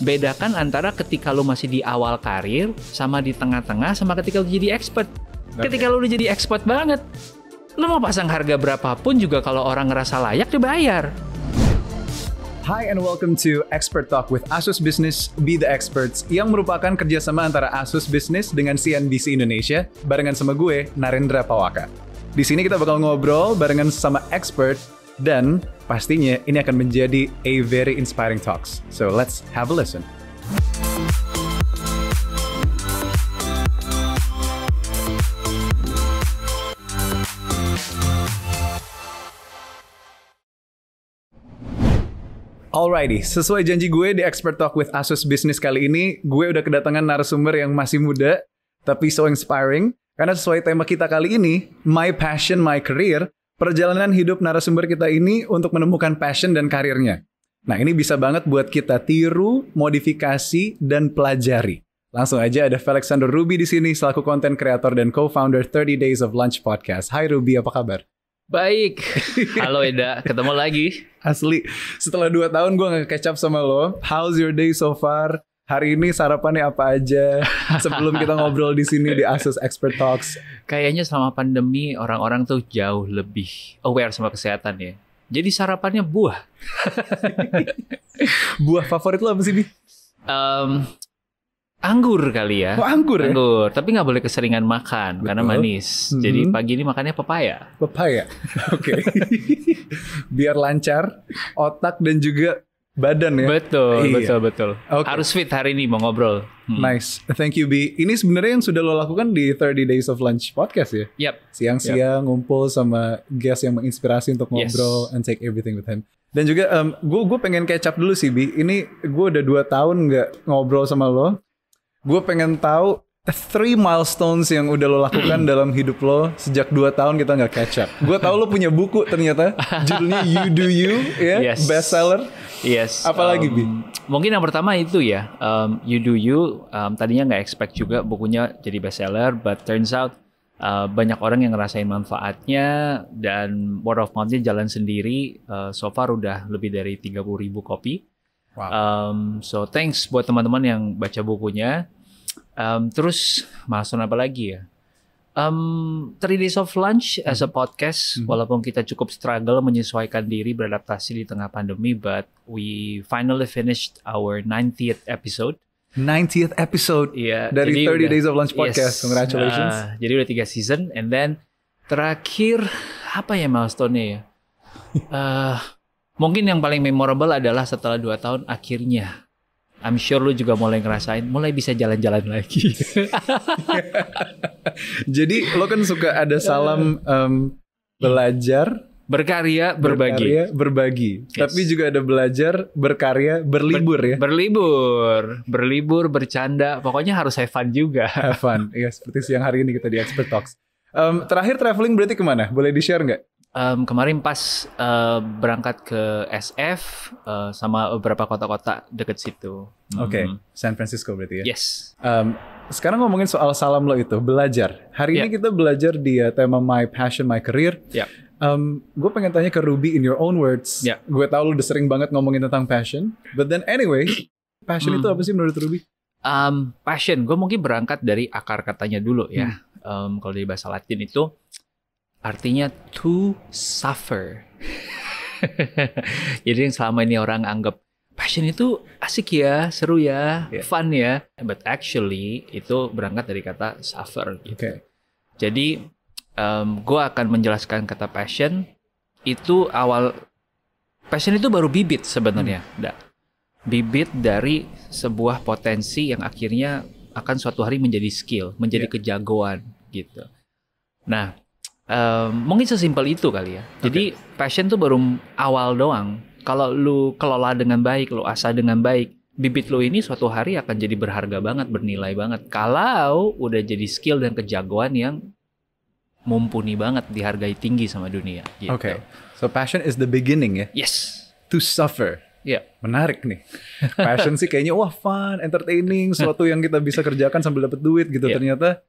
bedakan antara ketika lu masih di awal karir, sama di tengah-tengah, sama ketika lu jadi expert. Ketika lu udah jadi expert banget, lu mau pasang harga berapapun juga kalau orang ngerasa layak, dia bayar. Hi and welcome to Expert Talk with Asus Business Be The Experts, yang merupakan kerjasama antara Asus Business dengan CNBC Indonesia, barengan sama gue, Narendra Pawaka. Di sini kita bakal ngobrol barengan sama expert, dan pastinya ini akan menjadi a very inspiring talks. So let's have a listen. Alrighty, sesuai janji gue di Expert Talk with Asus Business kali ini, gue udah kedatangan narasumber yang masih muda, tapi so inspiring. Karena sesuai tema kita kali ini, My Passion, My Career, perjalanan hidup narasumber kita ini untuk menemukan passion dan karirnya. Nah, ini bisa banget buat kita tiru, modifikasi, dan pelajari. Langsung aja ada Felixander Ruby di sini selaku content creator dan co-founder 30 Days of Lunch Podcast. Hai Ruby, apa kabar? Baik. Halo Eda, ketemu lagi. Asli, setelah 2 tahun gue gak catch up sama lo. How's your day so far? Hari ini sarapannya apa aja? Sebelum kita ngobrol di sini di Asus Expert Talks. Kayaknya selama pandemi orang-orang tuh jauh lebih aware sama kesehatan ya. Jadi sarapannya buah. Buah favorit lo apa sih, Bi? Anggur kali ya. Oh, anggur ya? Anggur, tapi nggak boleh keseringan makan. Betul. Karena manis. Jadi pagi ini makannya pepaya. Pepaya, oke. Biar lancar otak dan juga badan ya. Betul, iya. betul. Okay. Harus fit hari ini mau ngobrol. Nice, thank you Bi. Ini sebenarnya yang sudah lo lakukan di 30 Days of Lunch Podcast ya? Yep. Siang-siang ngumpul sama guest yang menginspirasi untuk ngobrol and take everything with him. Dan juga gue pengen catch up dulu sih Bi. Ini gue udah 2 tahun nggak ngobrol sama lo. Gue pengen tahu 3 milestones yang udah lo lakukan dalam hidup lo sejak 2 tahun kita nggak catch up. Gue tahu lo punya buku ternyata, judulnya You Do You, ya, bestseller. Yes. Apalagi Bi? Mungkin yang pertama itu ya, You Do You. Tadinya nggak expect juga bukunya jadi bestseller, but turns out banyak orang yang ngerasain manfaatnya dan word of mouth-nya jalan sendiri. So far udah lebih dari 30,000 kopi. Wow. So thanks buat teman-teman yang baca bukunya. Terus milestone apa lagi ya? 3 Days of Lunch as a podcast, walaupun kita cukup struggle menyesuaikan diri beradaptasi di tengah pandemi, but we finally finished our 90th episode. 90th episode dari 30 Days of Lunch Podcast. Yes. Congratulations. Jadi udah 3 season, and then terakhir apa ya milestone-nya ya? Mungkin yang paling memorable adalah setelah 2 tahun akhirnya, I'm sure lu juga mulai ngerasain, mulai bisa jalan-jalan lagi. Jadi lo kan suka ada salam belajar, berkarya, berbagi. Yes. Tapi juga ada belajar, berkarya, berlibur ya. Berlibur, bercanda. Pokoknya harus have fun juga. Have fun, ya seperti siang hari ini kita di Expert Talks. Terakhir traveling berarti kemana? Boleh di-share nggak? Kemarin pas berangkat ke SF sama beberapa kota-kota deket situ. Oke, San Francisco berarti ya? Yes. Sekarang ngomongin soal salam lo itu, belajar. Hari ini kita belajar di tema My Passion, My Career. Gue pengen tanya ke Ruby in your own words. Gue tahu lo udah sering banget ngomongin tentang passion. But then anyway, passion itu apa sih menurut Ruby? Passion, gue mungkin berangkat dari akar katanya dulu ya. Kalau di bahasa Latin itu artinya to suffer. Jadi yang selama ini orang anggap passion itu asik ya, seru ya, fun ya. But actually itu berangkat dari kata suffer gitu. Okay. Jadi gue akan menjelaskan kata passion itu passion itu baru bibit sebenarnya. Bibit dari sebuah potensi yang akhirnya akan suatu hari menjadi skill, menjadi kejagoan gitu. Nah, mungkin sesimpel itu kali ya. Jadi passion tuh baru awal doang. Kalau lu kelola dengan baik, lu asah dengan baik, bibit lu ini suatu hari akan jadi berharga banget, bernilai banget. Kalau udah jadi skill dan kejagoan yang mumpuni banget, dihargai tinggi sama dunia. Gitu. Okay, so passion is the beginning ya? Yes. To suffer. Ya. Menarik nih. Passion sih kayaknya wah fun, entertaining, sesuatu yang kita bisa kerjakan sambil dapat duit gitu. Ternyata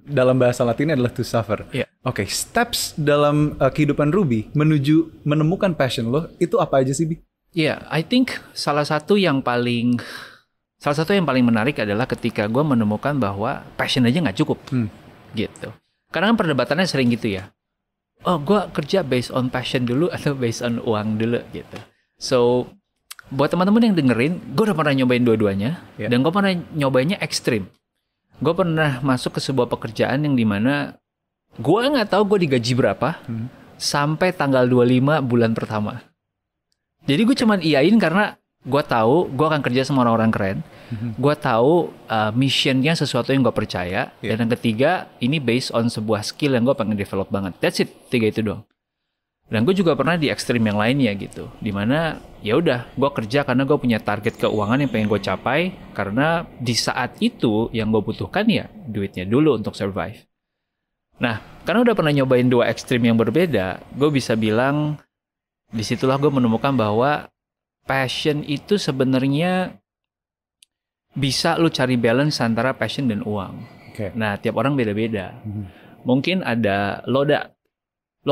dalam bahasa Latinnya adalah to suffer. Oke, steps dalam kehidupan Ruby menuju menemukan passion lo itu apa aja sih, Bi? I think salah satu yang paling salah satu yang paling menarik adalah ketika gue menemukan bahwa passion aja nggak cukup, gitu. Karena kan perdebatannya sering gitu ya. Oh, gue kerja based on passion dulu atau based on uang dulu, gitu. So, buat teman-teman yang dengerin, gue udah pernah nyobain dua-duanya, dan gue pernah nyobainnya ekstrim. Gue pernah masuk ke sebuah pekerjaan yang dimana gue nggak tahu gue digaji berapa sampai tanggal 25 bulan pertama. Jadi gue cuman iyain karena gue tahu gue akan kerja sama orang-orang keren. Gue tahu missionnya sesuatu yang gue percaya. Dan yang ketiga, ini based on sebuah skill yang gue pengen develop banget. That's it, 3 itu doang. Dan gue juga pernah di ekstrim yang lainnya gitu, dimana ya udah gue kerja karena gue punya target keuangan yang pengen gue capai, karena di saat itu yang gue butuhkan ya duitnya dulu untuk survive. Nah, karena udah pernah nyobain 2 ekstrim yang berbeda, gue bisa bilang disitulah gue menemukan bahwa passion itu sebenarnya bisa lu cari balance antara passion dan uang. Nah, tiap orang beda-beda. Mungkin ada lo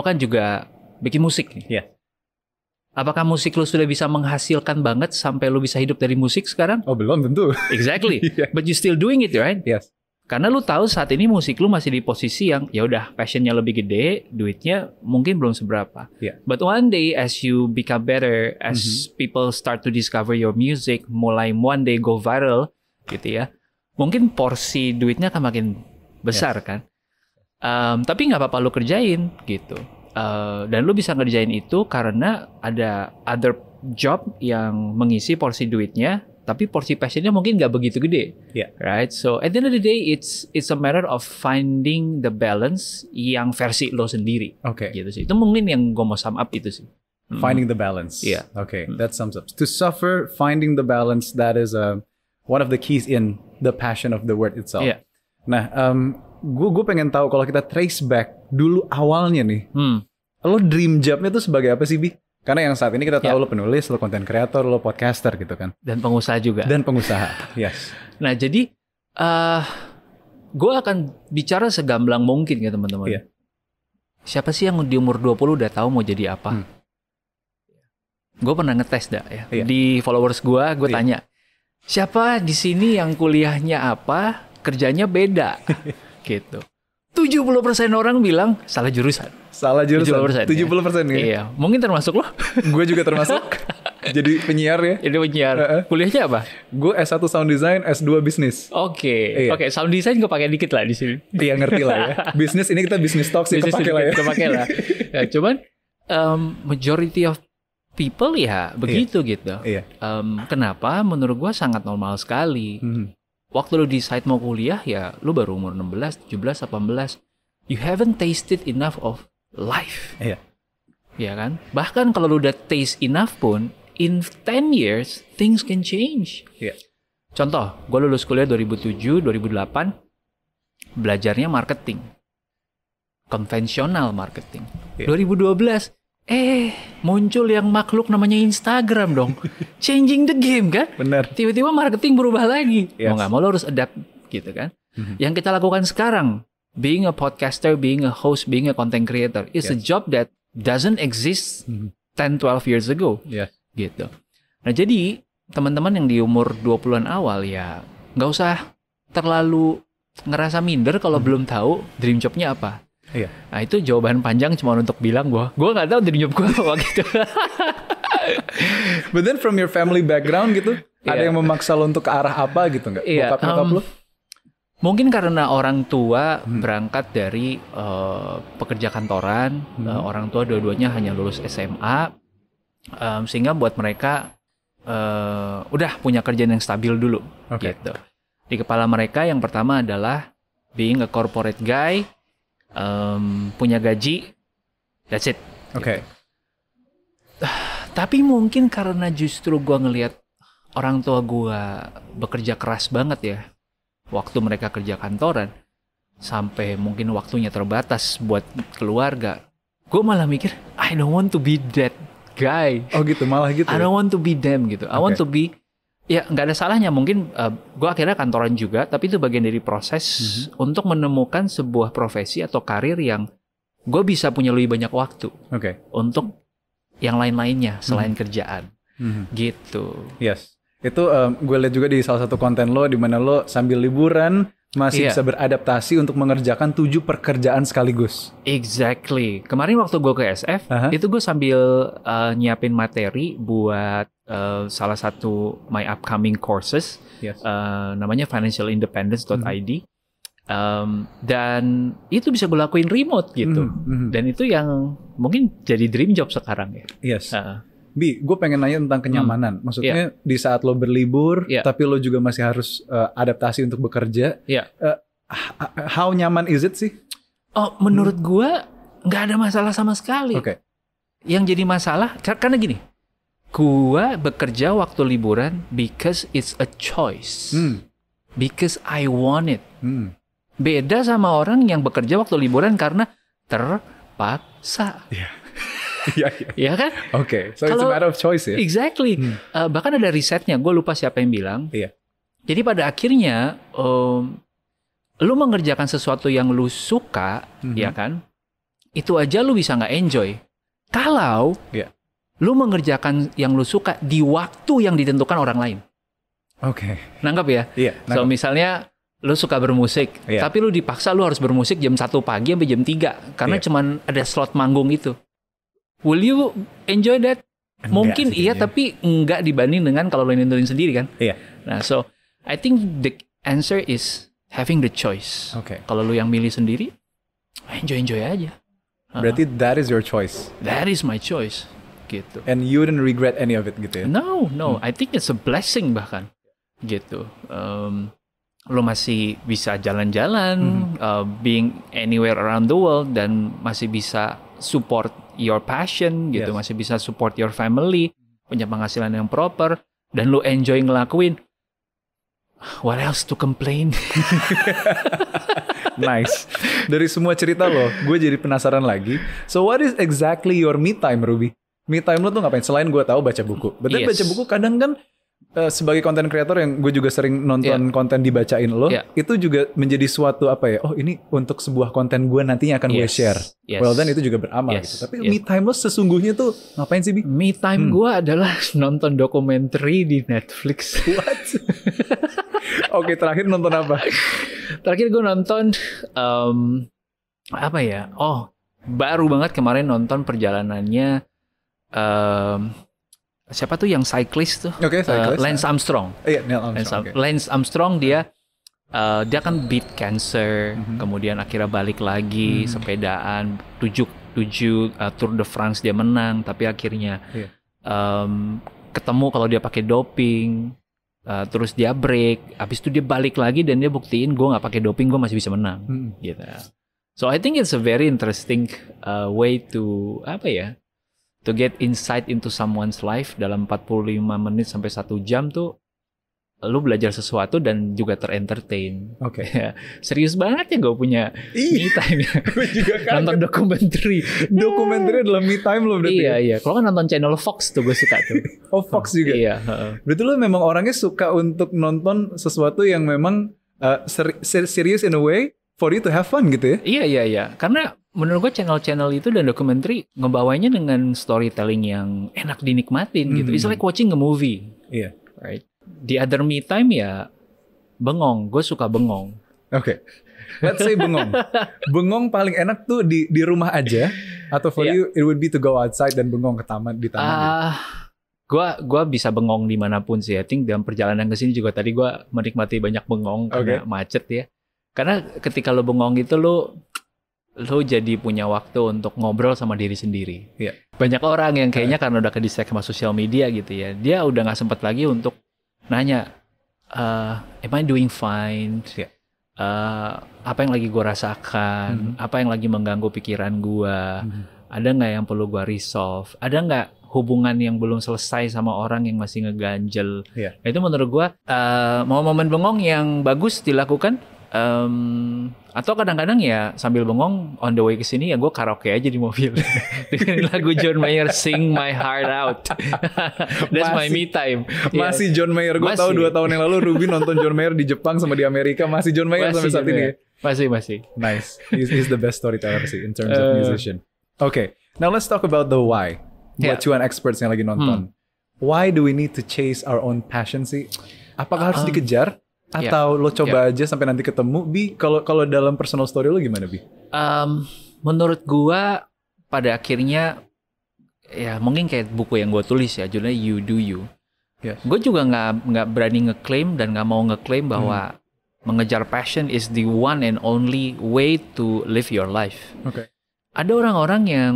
kan juga bikin musik nih. Apakah musik lu sudah bisa menghasilkan banget sampai lu bisa hidup dari musik sekarang? Oh, belum tentu. Exactly. But you still doing it, right? Yes. Karena lu tahu saat ini musik lu masih di posisi yang ya udah passionnya lebih gede, duitnya mungkin belum seberapa. But one day as you become better, as people start to discover your music, mulai one day go viral gitu ya, mungkin porsi duitnya akan makin besar kan. Tapi nggak apa-apa lu kerjain gitu. Dan lu bisa ngerjain itu karena ada other job yang mengisi porsi duitnya, tapi porsi passionnya mungkin nggak begitu gede, right? So at the end of the day, it's a matter of finding the balance yang versi lo sendiri, gitu sih. Itu mungkin yang gue mau sum up itu sih. Finding the balance. That sums up. To suffer, finding the balance, that is one of the keys in the passion of the word itself. Nah, gue pengen tahu kalau kita trace back dulu awalnya nih, lo dream jobnya tuh sebagai apa sih, Bi? Karena yang saat ini kita tahu lo penulis, lo content creator, lo podcaster gitu kan. Dan pengusaha juga. Dan pengusaha, yes. Nah, jadi gue akan bicara segamblang mungkin ya teman-teman. Siapa sih yang di umur 20 udah tahu mau jadi apa? Gue pernah ngetes ya. Di followers gue tanya, siapa di sini yang kuliahnya apa, kerjanya beda? Gitu. 70% orang bilang salah jurusan. 70% ya? Iya, mungkin termasuk lo. Gue juga termasuk. Jadi penyiar ya. Jadi penyiar. Kuliahnya apa? Gue S1 Sound Design, S2 Bisnis. Oke, Sound Design gue pakai dikit lah di sini. Iya, ngerti lah ya. Bisnis ini kita bisnis talk sih, kepake lah ya. Kepake lah. Ya, cuman majority of people ya begitu gitu. Kenapa? Menurut gue sangat normal sekali. Waktu lu decide mau kuliah ya lu baru umur 16, 17, 18. You haven't tasted enough of life. Ya kan? Bahkan kalau lu udah taste enough pun, in 10 years things can change. Contoh, gue lulus kuliah 2007, 2008, belajarnya marketing. Konvensional marketing. 2012 muncul yang makhluk namanya Instagram dong. Changing the game kan? Bener. Tiba-tiba marketing berubah lagi. Mau gak mau lo harus adapt gitu kan. Yang kita lakukan sekarang, being a podcaster, being a host, being a content creator, is a job that doesn't exist 10-12 years ago. Gitu. Nah jadi teman-teman yang di umur 20-an awal ya gak usah terlalu ngerasa minder kalau belum tahu dream jobnya apa. Nah itu jawaban panjang cuma untuk bilang gue nggak tahu dream job gue apa gitu. But then from your family background gitu, ada yang memaksa lo untuk ke arah apa gitu nggak? Bokap nyokap lo? Mungkin karena orang tua berangkat dari pekerja kantoran, orang tua dua-duanya hanya lulus SMA, sehingga buat mereka udah punya kerjaan yang stabil dulu. Gitu. Di kepala mereka yang pertama adalah being a corporate guy. Punya gaji, that's it. Gitu. Tapi mungkin karena justru gue ngelihat orang tua gue bekerja keras banget ya, waktu mereka kerja kantoran, sampai mungkin waktunya terbatas buat keluarga, gue malah mikir, I don't want to be that guy. Oh gitu, malah gitu. I don't want to be them gitu. I want to be, ya nggak ada salahnya mungkin gue akhirnya kantoran juga, tapi itu bagian dari proses untuk menemukan sebuah profesi atau karir yang gue bisa punya lebih banyak waktu untuk yang lain-lainnya selain kerjaan gitu. Yes. Itu gue lihat juga di salah satu konten lo, di mana lo sambil liburan masih Iya. bisa beradaptasi untuk mengerjakan 7 pekerjaan sekaligus. Exactly. Kemarin waktu gue ke SF, Aha. itu gue sambil nyiapin materi buat salah satu my upcoming courses, Yes. namanya financialindependence.id. Dan itu bisa gue lakuin remote gitu. Dan itu yang mungkin jadi dream job sekarang ya. Yes. Uh, Bi, gue pengen nanya tentang kenyamanan. Maksudnya di saat lo berlibur, Iya. tapi lo juga masih harus adaptasi untuk bekerja. Iya. How nyaman is it sih? Oh, menurut gue nggak ada masalah sama sekali. Oke. Yang jadi masalah karena gini, gue bekerja waktu liburan because it's a choice, because I want it. Beda sama orang yang bekerja waktu liburan karena terpaksa. Iya. Ya kan? Oke. So it's a Kalau- matter of choice ya? Exactly. Bahkan ada risetnya, gue lupa siapa yang bilang. Iya. Jadi pada akhirnya, lu mengerjakan sesuatu yang lu suka, ya kan? Itu aja lu bisa nggak enjoy. Kalau Iya. lu mengerjakan yang lu suka di waktu yang ditentukan orang lain. Oke. Nanggap ya? Iya. So misalnya lu suka bermusik, Iya. tapi lu dipaksa lu harus bermusik jam 1 pagi sampai jam 3 karena Iya. cuman ada slot manggung itu. Will you enjoy that? Enggak Mungkin sih iya, kayaknya. tapi enggak dibanding dengan kalau lu nentuin sendiri kan. Iya. Nah, so I think the answer is having the choice. Oke. Kalau lu yang milih sendiri, enjoy aja. Berarti that is your choice. That is my choice. Gitu. And you didn't regret any of it gitu ya? No, I think it's a blessing bahkan. Gitu. Lo masih bisa jalan-jalan, being anywhere around the world, dan masih bisa support your passion gitu, Yes. masih bisa support your family, punya penghasilan yang proper, dan lo enjoy ngelakuin. What else to complain? Nice. Dari semua cerita lo, gue jadi penasaran lagi. So what is exactly your me time, Ruby? Me time lo tuh ngapain? Selain gue tahu baca buku. Betul, Yes. baca buku kadang kan sebagai content creator yang gue juga sering nonton konten dibacain lo, Yeah. itu juga menjadi suatu apa ya? Oh ini untuk sebuah konten gue nantinya akan gue Yes. share. Yes. Well then itu juga beramal Yes. gitu. Tapi Yes. me time lo sesungguhnya tuh ngapain sih, Bi? Me time gue adalah nonton dokumenter di Netflix. What? Oke, terakhir nonton apa? Terakhir gue nonton apa ya? Oh, baru banget kemarin nonton perjalanannya siapa tuh yang cyclist tuh? Oke, cyclist. Lance Armstrong. Iya, Neil Armstrong. oke. Lance Armstrong dia kan beat cancer, kemudian akhirnya balik lagi sepedaan, 7 Tour de France dia menang, tapi akhirnya Iya. ketemu kalau dia pakai doping. Terus dia break, habis itu dia balik lagi dan dia buktiin gue nggak pakai doping, gue masih bisa menang, gitu. So I think it's a very interesting way to to get insight into someone's life dalam 45 menit sampai 1 jam tuh, lu belajar sesuatu dan juga ter-entertain. Oke. Serius banget ya gue punya me time ya. Gue juga Nonton dokumenter. Dokumenternya adalah me time lo berarti. Iya. Kalau kan nonton channel Fox tuh gue suka tuh. Oh, Fox juga. Iya. heeh. Berarti lo memang orangnya suka untuk nonton sesuatu yang memang serious in a way for you to have fun gitu ya? Iya. Karena menurut gue channel-channel itu dan dokumenter ngebawanya dengan storytelling yang enak dinikmatin gitu. It's like watching a movie, Iya. right? The other me time ya bengong. Gue suka bengong. Oke. Let's say bengong. Bengong paling enak tuh di rumah aja, atau for Iya. you it would be to go outside dan bengong ke taman di taman. gitu? Gua bisa bengong dimanapun sih. I think dalam perjalanan ke sini juga tadi gue menikmati banyak bengong karena macet ya. Karena ketika lo bengong itu lo jadi punya waktu untuk ngobrol sama diri sendiri. Iya. Banyak orang yang kayaknya karena udah ke-distract sama sosial media gitu ya, dia udah nggak sempat lagi untuk nanya, am I doing fine? Iya. Apa yang lagi gue rasakan? Apa yang lagi mengganggu pikiran gue? Ada nggak yang perlu gue resolve? Ada nggak hubungan yang belum selesai sama orang yang masih ngeganjel? Iya. Itu menurut gue momen bengong yang bagus dilakukan. Atau kadang-kadang ya sambil bengong on the way ke sini ya gue karaoke aja di mobil dengan lagu John Mayer Sing My Heart Out. That's my me time. Masih John Mayer. Gue tahu 2 tahun yang lalu Ruby nonton John Mayer di Jepang sama di Amerika. Masih John Mayer sampai saat ini. Masih. Nice. He's the best storyteller sih in terms of musician. Okay, now let's talk about the why. Buat cuan experts yang lagi nonton. why do we need to chase our own passion sih? Apakah harus dikejar atau lo coba aja sampai nanti ketemu? Bi, kalau dalam personal story lo gimana, Bi? Menurut gua pada akhirnya ya mungkin kayak buku yang gue tulis ya, judulnya You Do You. Yes. Gue juga nggak berani ngeklaim dan nggak mau ngeklaim bahwa mengejar passion is the one and only way to live your life. Okay. Ada orang-orang yang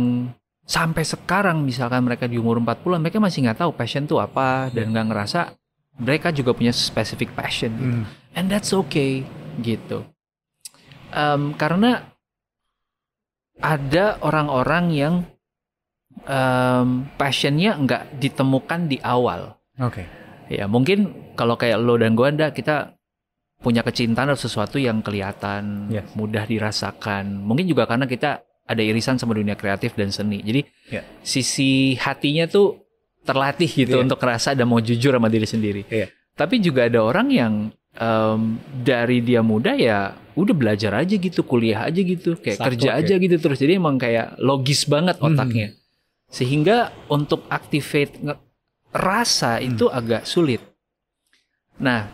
sampai sekarang misalkan mereka di umur 40, mereka masih nggak tahu passion itu apa dan nggak ngerasa mereka juga punya specific passion gitu. And that's okay gitu. Karena ada orang-orang yang passionnya nggak ditemukan di awal. Oke. Ya mungkin kalau kayak lo dan gue kita punya kecintaan atau sesuatu yang kelihatan, mudah dirasakan. Mungkin juga karena kita ada irisan sama dunia kreatif dan seni. Jadi sisi hatinya tuh terlatih gitu untuk ngerasa dan mau jujur sama diri sendiri. Tapi juga ada orang yang dari dia muda ya udah belajar aja gitu, kuliah aja gitu, kayak kerja aja gitu terus. Jadi emang kayak logis banget otaknya. Sehingga untuk activate rasa itu agak sulit. Nah,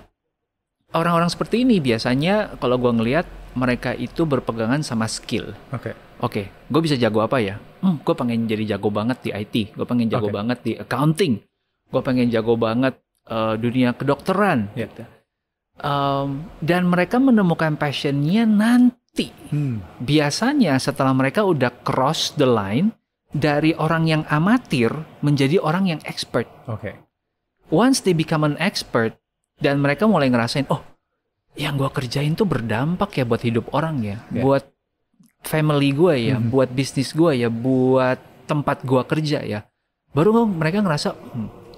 orang-orang seperti ini biasanya kalau gue ngelihat mereka itu berpegangan sama skill. Oke, gue bisa jago apa ya? Gue pengen jadi jago banget di IT. Gue pengen jago banget di accounting. Gue pengen jago banget dunia kedokteran. Gitu. Dan mereka menemukan passionnya nanti. Biasanya setelah mereka udah cross the line dari orang yang amatir menjadi orang yang expert. Once they become an expert dan mereka mulai ngerasain, oh, yang gue kerjain tuh berdampak ya buat hidup orang ya, buat family gue ya, buat bisnis gue ya, buat tempat gue kerja ya. Baru mereka ngerasa,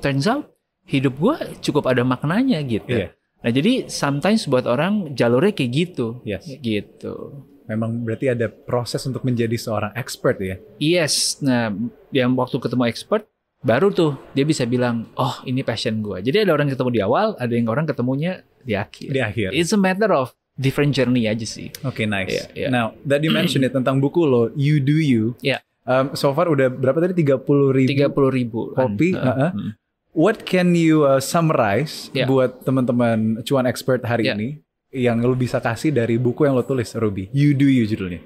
turns out hidup gue cukup ada maknanya gitu. Nah jadi sometimes buat orang jalurnya kayak gitu, gitu. Memang berarti ada proses untuk menjadi seorang expert ya? Yes, nah yang waktu ketemu expert, baru tuh dia bisa bilang, oh ini passion gue. Jadi ada orang ketemu di awal, ada yang orang ketemunya di akhir. It's a matter of different journey aja sih. Okay, nice. Now, that you mentioned it tentang buku lo, You Do You. So far udah berapa tadi? 30.000 kopi. What can you summarize buat teman-teman cuan expert hari ini yang lo bisa kasih dari buku yang lo tulis, Ruby? You Do You judulnya.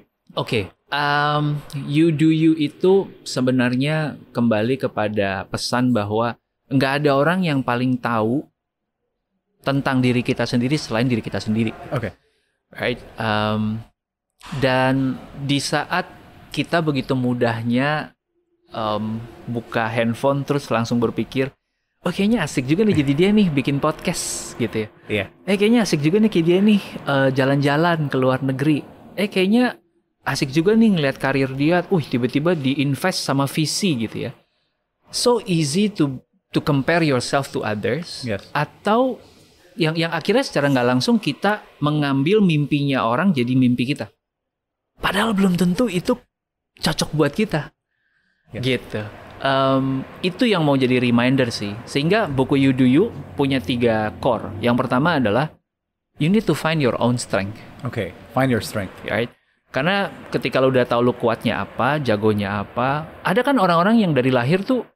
You Do You itu sebenarnya kembali kepada pesan bahwa nggak ada orang yang paling tahu tentang diri kita sendiri selain diri kita sendiri. Right? Dan di saat kita begitu mudahnya buka handphone terus langsung berpikir, oh kayaknya asik juga nih jadi dia nih bikin podcast gitu ya. Kayaknya asik juga nih kayak dia nih jalan-jalan ke luar negeri. Kayaknya asik juga nih ngeliat karir dia. Tiba-tiba diinvest sama VC gitu ya. So easy to compare yourself to others. Atau yang akhirnya secara nggak langsung kita mengambil mimpinya orang jadi mimpi kita. Padahal belum tentu itu cocok buat kita. Gitu. Itu yang mau jadi reminder sih. Sehingga buku You Do You punya 3 core. Yang pertama adalah you need to find your own strength. Find your strength. Right? Karena ketika lo udah tahu lo kuatnya apa, jagonya apa, ada kan orang-orang yang dari lahir tuh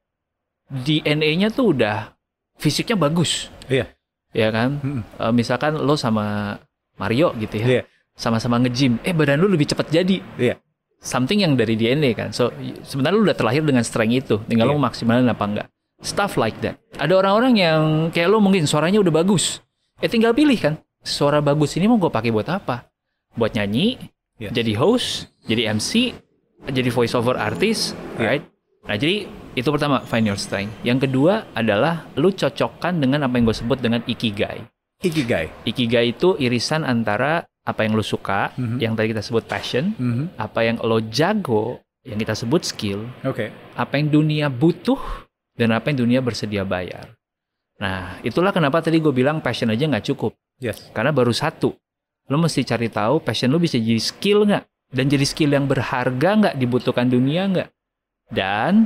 DNA-nya tuh udah fisiknya bagus. Ya kan? Misalkan lo sama Mario gitu ya. Sama-sama nge-gym. Badan lo lebih cepat jadi. Something yang dari DNA kan. So sebenarnya lu udah terlahir dengan strength itu, tinggal lu maksimalin apa enggak. Stuff like that. Ada orang-orang yang kayak lu mungkin suaranya udah bagus. Tinggal pilih kan. Suara bagus ini mau gue pakai buat apa? Buat nyanyi, jadi host, jadi MC, jadi voice over artist, right? Nah, jadi itu pertama, find your strength. Yang kedua adalah lu cocokkan dengan apa yang gue sebut dengan ikigai. Ikigai itu irisan antara apa yang lo suka, yang tadi kita sebut passion, apa yang lo jago, yang kita sebut skill, apa yang dunia butuh, dan apa yang dunia bersedia bayar. Nah, itulah kenapa tadi gue bilang passion aja nggak cukup. Karena baru satu. Lo mesti cari tahu passion lo bisa jadi skill nggak? Dan jadi skill yang berharga nggak? Dibutuhkan dunia nggak? Dan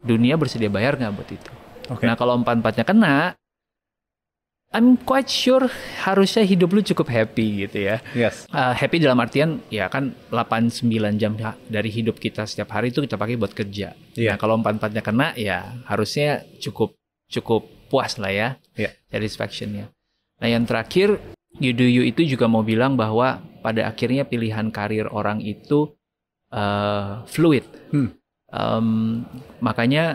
dunia bersedia bayar nggak buat itu? Nah, kalau 4-4-nya kena, I'm quite sure harusnya hidup lu cukup happy gitu ya. Happy dalam artian ya kan 8-9 jam dari hidup kita setiap hari itu kita pakai buat kerja. Nah kalau 4-4-nya kena ya harusnya cukup cukup puas lah ya, Yeah. satisfaction-nya. Nah yang terakhir, You Do You itu juga mau bilang bahwa pada akhirnya pilihan karir orang itu fluid. Makanya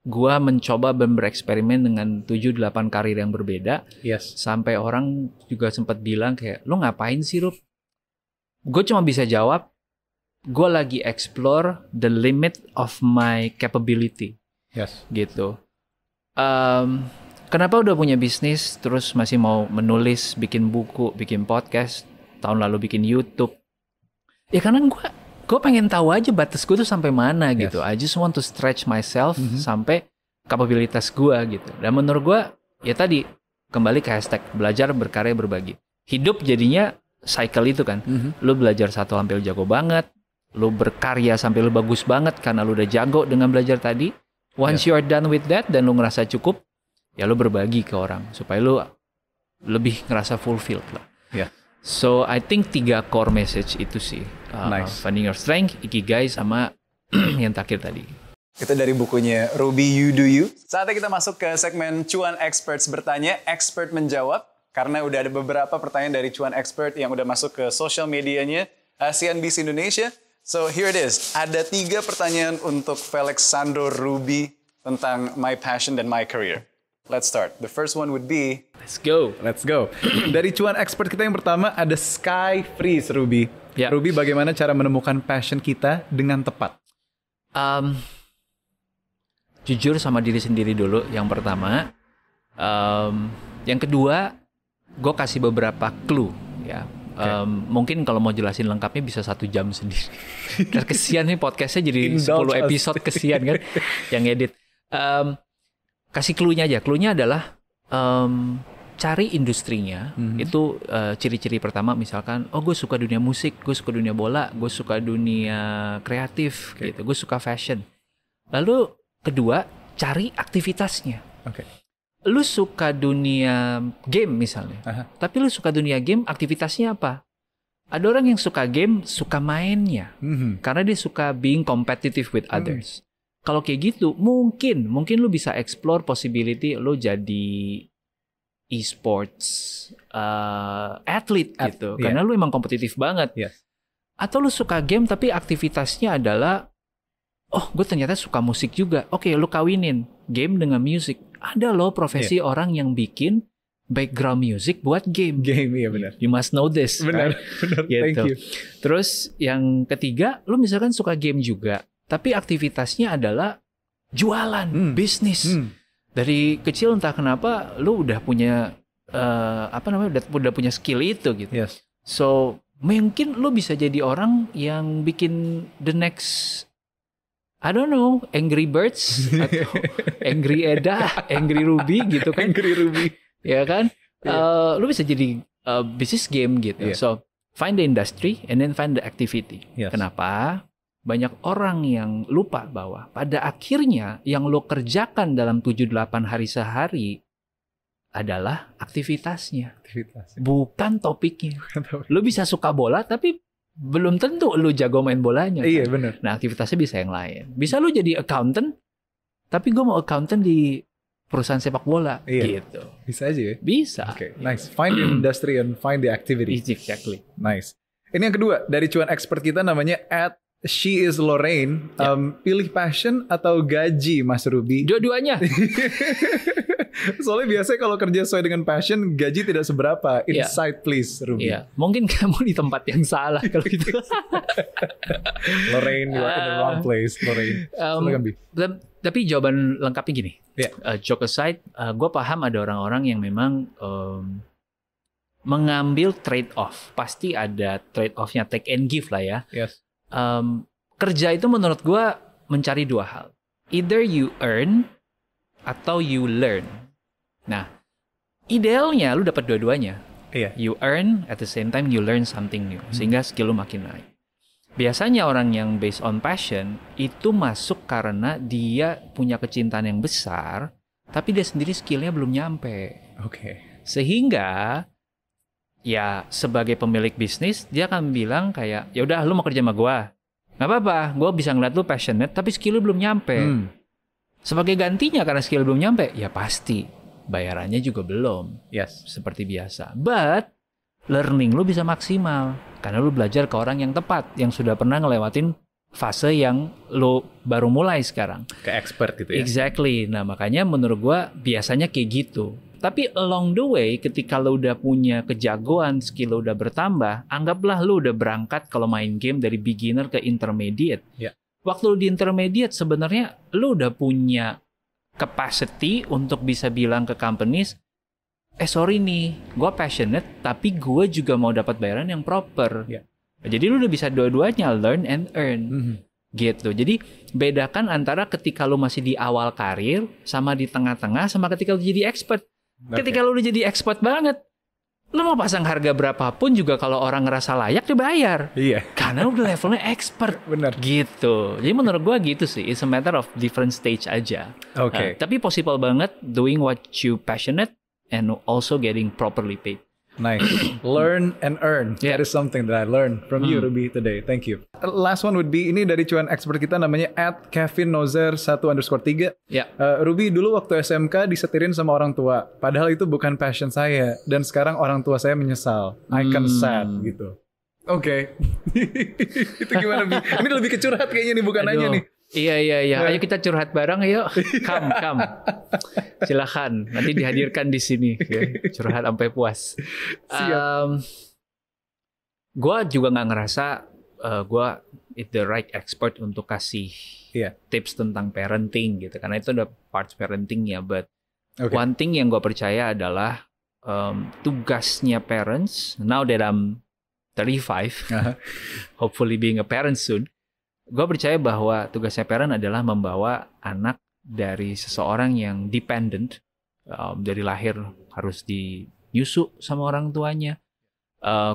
gua mencoba bereksperimen dengan 7-8 karir yang berbeda. Yes. Sampai orang juga sempat bilang kayak, lo ngapain sih Rup? Gue cuma bisa jawab, gue lagi explore the limit of my capability. Yes. Gitu. Kenapa udah punya bisnis, terus masih mau menulis, bikin buku, bikin podcast, tahun lalu bikin YouTube? Ya karena gue pengen tahu aja batas gue tuh sampai mana gitu. I just want to stretch myself sampai kapabilitas gue gitu. Dan menurut gue, ya tadi kembali ke hashtag belajar, berkarya, berbagi. Hidup jadinya cycle itu kan. Lu belajar satu sampai lu jago banget, lu berkarya sampai lu bagus banget karena lu udah jago dengan belajar tadi. Once you are done with that dan lu ngerasa cukup, ya lu berbagi ke orang supaya lu lebih ngerasa fulfilled lah. Yeah. So I think 3 core message itu sih. Nice. Finding your strength, ikigai, sama yang terakhir tadi. Itu dari bukunya Ruby You Do You. Saatnya kita masuk ke segmen Cuan Experts bertanya, expert menjawab. Karena udah ada beberapa pertanyaan dari Cuan Expert yang udah masuk ke social medianya CNBC Indonesia. So here it is. Ada 3 pertanyaan untuk Felix Sandro Ruby tentang my passion dan my career. Let's start. The first one would be... Let's go. Dari Cuan Expert kita yang pertama ada Sky Freeze, Ruby. Ya. Ruby, bagaimana cara menemukan passion kita dengan tepat? Jujur sama diri sendiri dulu, yang pertama. Yang kedua, gue kasih beberapa clue. Ya. Mungkin kalau mau jelasin lengkapnya bisa 1 jam sendiri. Karena kesian nih podcastnya jadi 10 episode kesian kan yang edit. Kasih clue-nya aja. Clue-nya adalah cari industrinya. Itu ciri-ciri pertama misalkan, oh gue suka dunia musik, gue suka dunia bola, gue suka dunia kreatif, gitu. Gue suka fashion. Lalu kedua, cari aktivitasnya. Lu suka dunia game misalnya, tapi lu suka dunia game, aktivitasnya apa? Ada orang yang suka game, suka mainnya, karena dia suka being competitive with others. Kalau kayak gitu, mungkin lu bisa explore possibility lu jadi e-sports athlete gitu, karena lu emang kompetitif banget. Atau lu suka game tapi aktivitasnya adalah, oh gue ternyata suka musik juga. Oke, lu kawinin game dengan musik. Ada loh profesi orang yang bikin background music buat game. Iya benar. You must know this. Benar, right? Gitu. Thank you. Terus yang ketiga, lu misalkan suka game juga, tapi aktivitasnya adalah jualan, bisnis. Dari kecil entah kenapa, lu udah punya udah punya skill itu gitu. So mungkin lu bisa jadi orang yang bikin the next, I don't know, Angry Birds atau Angry Eda, Angry Ruby gitu kan. Angry Ruby. Ya kan? Lu bisa jadi bisnis game gitu. So, find the industry and then find the activity. Kenapa? Banyak orang yang lupa bahwa pada akhirnya yang lo kerjakan dalam 7-8 hari sehari adalah aktivitasnya. Bukan topiknya. Lu bisa suka bola tapi belum tentu lu jago main bolanya. Iya, kan? benar. Nah, aktivitasnya bisa yang lain. Bisa lu jadi accountant, tapi gue mau accountant di perusahaan sepak bola. Gitu. Bisa aja ya? Bisa. Nice. Find the industry and find the activity. Exactly. Nice. Ini yang kedua, dari Cuan Expert kita namanya @SheIsLorraine. Pilih passion atau gaji, Mas Ruby? Dua-duanya. Soalnya biasanya kalau kerja sesuai dengan passion, gaji tidak seberapa. Insight please, Ruby. Mungkin kamu di tempat yang salah kalau gitu. Lorraine, you are in the wrong place, Lorraine. Tapi jawaban lengkapnya gini. Joke aside, gue paham ada orang-orang yang memang mengambil trade-off. Pasti ada trade-off-nya, take and give lah ya. Kerja itu menurut gue mencari 2 hal. Either you earn atau you learn. Nah, idealnya lu dapat dua-duanya. You earn, at the same time you learn something new. Sehingga skill lu makin naik. Biasanya orang yang based on passion itu masuk karena dia punya kecintaan yang besar, tapi dia sendiri skillnya belum nyampe. Sehingga ya sebagai pemilik bisnis dia akan bilang kayak, ya udah lu mau kerja sama gua. Nggak apa-apa, gue bisa ngeliat lu passionate, tapi skill lu belum nyampe. Sebagai gantinya karena skill belum nyampe, ya pasti bayarannya juga belum. Yes. Seperti biasa. But learning lu bisa maksimal karena lu belajar ke orang yang tepat, yang sudah pernah ngelewatin fase yang lu baru mulai sekarang. Ke expert gitu ya. Exactly. Nah, makanya menurut gua biasanya kayak gitu. Tapi along the way ketika lu udah punya kejagoan, skill lu udah bertambah, anggaplah lu udah berangkat kalau main game dari beginner ke intermediate. Yeah. Waktu lu di intermediate sebenarnya lu udah punya capacity untuk bisa bilang ke companies, sorry nih, gue passionate, tapi gue juga mau dapat bayaran yang proper. Yeah. Jadi lu udah bisa dua-duanya, learn and earn. Gitu. Jadi bedakan antara ketika lu masih di awal karir, sama di tengah-tengah, sama ketika lu jadi expert. Ketika lu udah jadi expert banget, lu mau pasang harga berapapun juga kalau orang ngerasa layak dibayar. Iya. Karena udah levelnya expert. Bener. Gitu. Jadi menurut gue gitu sih. It's a matter of different stage aja. Oke. Tapi possible banget doing what you passionate and also getting properly paid. Nice. Learn and earn. Yeah. That is something that I learned from you, Ruby, today. Thank you. Last one would be, ini dari cuan expert kita namanya @KevinNozer1_3. Ya. Ruby, dulu waktu SMK disetirin sama orang tua. Padahal itu bukan passion saya. Dan sekarang orang tua saya menyesal. I can sad gitu. Oke. Itu gimana, Bi? Ini lebih ke curhat kayaknya nih, bukan nanya nih. Iya. Ayo kita curhat bareng, ayo. Come. Silakan. Nanti dihadirkan di sini. Ya. Curhat sampai puas. Gue juga nggak ngerasa gue the right expert untuk kasih tips tentang parenting gitu. Karena itu udah parts parenting ya. But one thing yang gue percaya adalah tugasnya parents. Now that I'm 35, hopefully being a parent soon. Gue percaya bahwa tugasnya parent adalah membawa anak dari seseorang yang dependent, dari lahir harus dinyusu sama orang tuanya,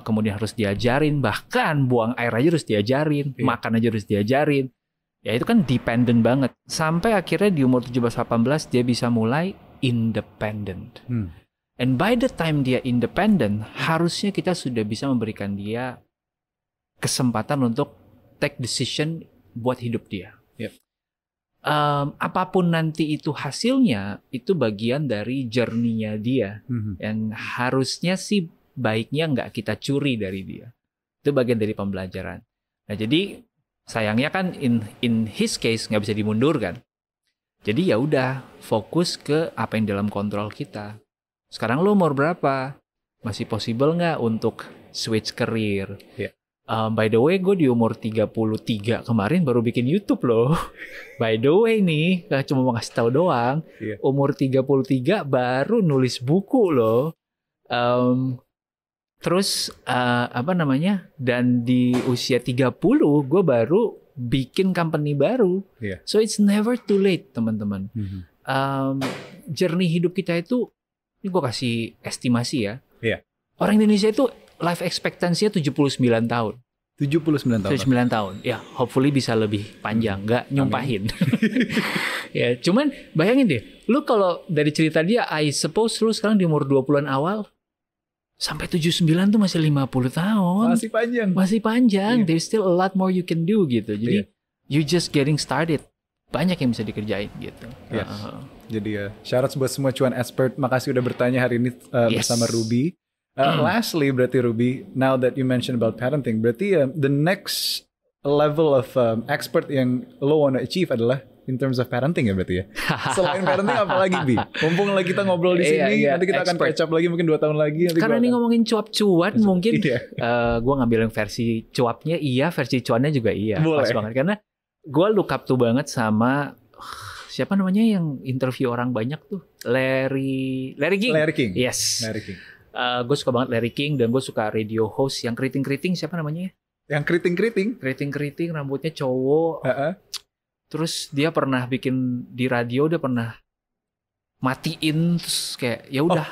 kemudian harus diajarin, bahkan buang air aja harus diajarin, makan aja harus diajarin. Ya itu kan dependent banget. Sampai akhirnya di umur 17-18 dia bisa mulai independent. And by the time dia independent, harusnya kita sudah bisa memberikan dia kesempatan untuk take decision buat hidup dia. Apapun nanti itu hasilnya, itu bagian dari journey-nya dia. Yang harusnya sih baiknya nggak kita curi dari dia. Itu bagian dari pembelajaran. Nah jadi sayangnya kan in his case nggak bisa dimundurkan. Jadi ya udah fokus ke apa yang dalam kontrol kita. Sekarang lo umur berapa? Masih possible nggak untuk switch career? By the way, gue di umur 33 kemarin baru bikin YouTube loh. By the way nih, cuma mau kasih tahu doang. Umur 33 baru nulis buku loh. Terus dan di usia 30 gue baru bikin company baru. So it's never too late, teman-teman. Journey hidup kita itu, ini gue kasih estimasi ya. Orang Indonesia itu life expectancy-nya 79 tahun. 79 tahun. 79 tahun. Ya, hopefully bisa lebih panjang, nggak nyumpahin. Ya, cuman bayangin deh, lu kalau dari cerita dia, I suppose lu sekarang di umur 20-an awal sampai 79 tuh masih 50 tahun. Masih panjang. There's still a lot more you can do gitu. Jadi you just getting started. Banyak yang bisa dikerjain gitu. Jadi syarat buat semua cuan expert. Makasih udah bertanya hari ini bersama Ruby. Lastly, berarti Ruby, now that you mentioned about parenting, berarti the next level of expert yang lo wanna achieve adalah in terms of parenting ya berarti ya. Selain parenting apa lagi, Bi? Mumpung lagi kita ngobrol di sini, nanti kita akan catch up lagi mungkin 2 tahun lagi. Karena ini ngomongin cuap-cuan mungkin, gue ngambil yang versi cuapnya versi cuannya juga pas banget. Karena gue look up tuh banget sama siapa namanya yang interview orang banyak tuh, Larry King. Yes. Larry King. Gue suka banget Larry King dan gue suka radio host yang keriting-keriting, siapa namanya? Yang keriting-keriting? Keriting-keriting, rambutnya cowok. Terus dia pernah bikin di radio, dia pernah matiin terus kayak ya udah.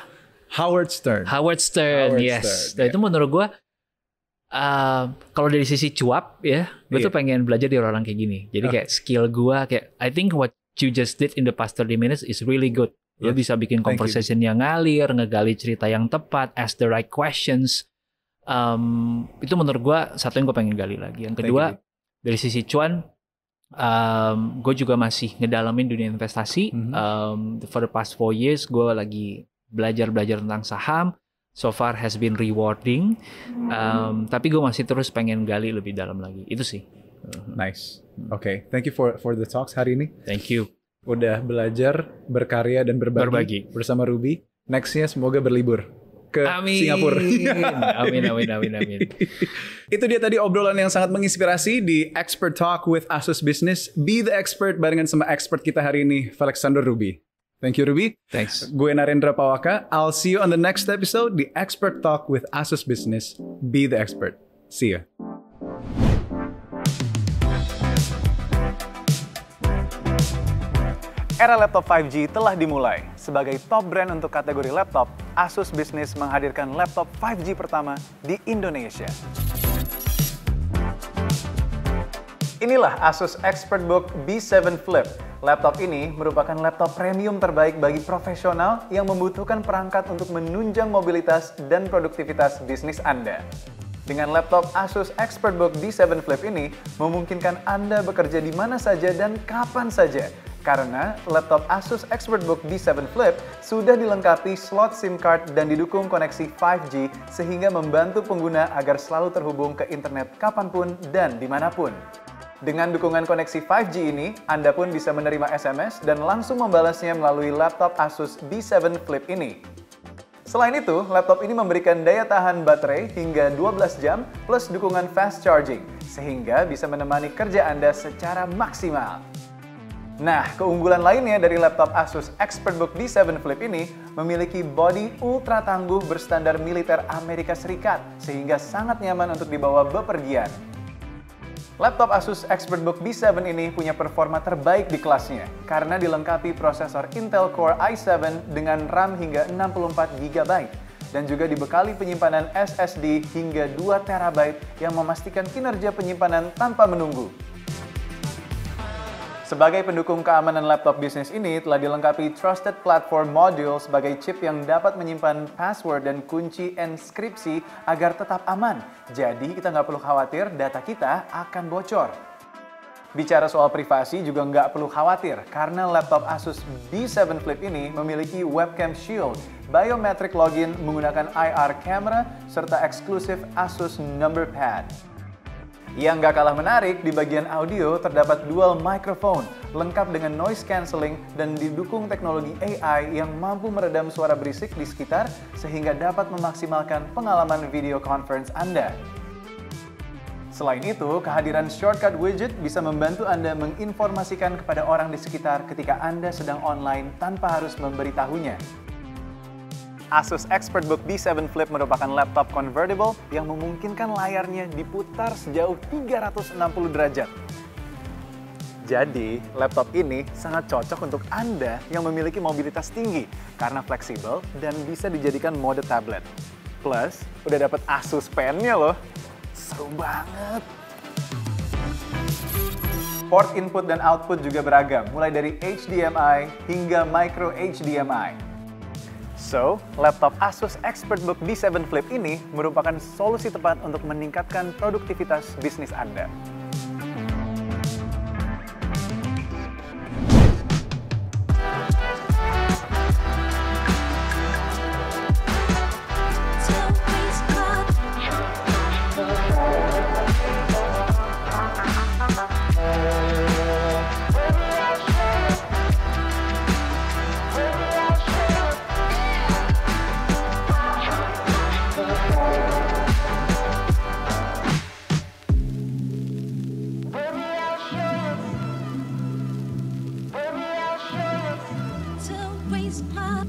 Howard Stern, yes. Dan itu menurut gue kalau dari sisi cuap ya, gue tuh pengen belajar dari orang kayak gini. Jadi kayak skill gue kayak I think what you just did in the past 30 minutes is really good. Lo bisa bikin conversation yang ngalir, ngegali cerita yang tepat, ask the right questions. Itu menurut gue satu yang gue pengen gali lagi. Yang kedua, Dari sisi cuan, gue juga masih ngedalamin dunia investasi. For the past 4 years, gue lagi belajar tentang saham. So far has been rewarding. Tapi gue masih terus pengen gali lebih dalam lagi. Itu sih. Nice. Okay. Thank you for the talks hari ini. Thank you. Udah belajar, berkarya, dan berbagi. Bersama Ruby. Nextnya semoga berlibur ke Singapura. Amin. Itu dia tadi obrolan yang sangat menginspirasi di Expert Talk with Asus Business. Be the expert barengan sama expert kita hari ini, Alexander Ruby. Thank you, Ruby. Thanks. Gue Narendra Pawaka. I'll see you on the next episode, the Expert Talk with Asus Business. Be the expert. See ya. Era laptop 5G telah dimulai. Sebagai top brand untuk kategori laptop, Asus Business menghadirkan laptop 5G pertama di Indonesia. Inilah Asus ExpertBook B7 Flip. Laptop ini merupakan laptop premium terbaik bagi profesional yang membutuhkan perangkat untuk menunjang mobilitas dan produktivitas bisnis Anda. Dengan laptop Asus ExpertBook B7 Flip ini, memungkinkan Anda bekerja di mana saja dan kapan saja. Karena laptop Asus ExpertBook B7 Flip sudah dilengkapi slot SIM card dan didukung koneksi 5G sehingga membantu pengguna agar selalu terhubung ke internet kapanpun dan dimanapun. Dengan dukungan koneksi 5G ini, Anda pun bisa menerima SMS dan langsung membalasnya melalui laptop Asus B7 Flip ini. Selain itu, laptop ini memberikan daya tahan baterai hingga 12 jam plus dukungan fast charging, sehingga bisa menemani kerja Anda secara maksimal. Nah, keunggulan lainnya dari laptop Asus ExpertBook B7 Flip ini memiliki bodi ultra tangguh berstandar militer Amerika Serikat, sehingga sangat nyaman untuk dibawa bepergian. Laptop Asus ExpertBook B7 ini punya performa terbaik di kelasnya karena dilengkapi prosesor Intel Core i7 dengan RAM hingga 64 GB dan juga dibekali penyimpanan SSD hingga 2 TB yang memastikan kinerja penyimpanan tanpa menunggu. Sebagai pendukung keamanan laptop bisnis ini telah dilengkapi Trusted Platform Module sebagai chip yang dapat menyimpan password dan kunci enskripsi agar tetap aman. Jadi kita nggak perlu khawatir data kita akan bocor. Bicara soal privasi juga nggak perlu khawatir karena laptop Asus B7 Flip ini memiliki webcam shield, biometric login menggunakan IR camera, serta eksklusif Asus number pad. Yang nggak kalah menarik, di bagian audio terdapat dual microphone, lengkap dengan noise cancelling dan didukung teknologi AI yang mampu meredam suara berisik di sekitar sehingga dapat memaksimalkan pengalaman video conference Anda. Selain itu, kehadiran shortcut widget bisa membantu Anda menginformasikan kepada orang di sekitar ketika Anda sedang online tanpa harus memberitahunya. Asus ExpertBook B7 Flip merupakan laptop convertible yang memungkinkan layarnya diputar sejauh 360 derajat. Jadi, laptop ini sangat cocok untuk Anda yang memiliki mobilitas tinggi karena fleksibel dan bisa dijadikan mode tablet. Plus, udah dapat Asus Pen-nya loh. Seru banget! Port input dan output juga beragam, mulai dari HDMI hingga micro HDMI. So, laptop Asus ExpertBook B7 Flip ini merupakan solusi tepat untuk meningkatkan produktivitas bisnis Anda. to waste my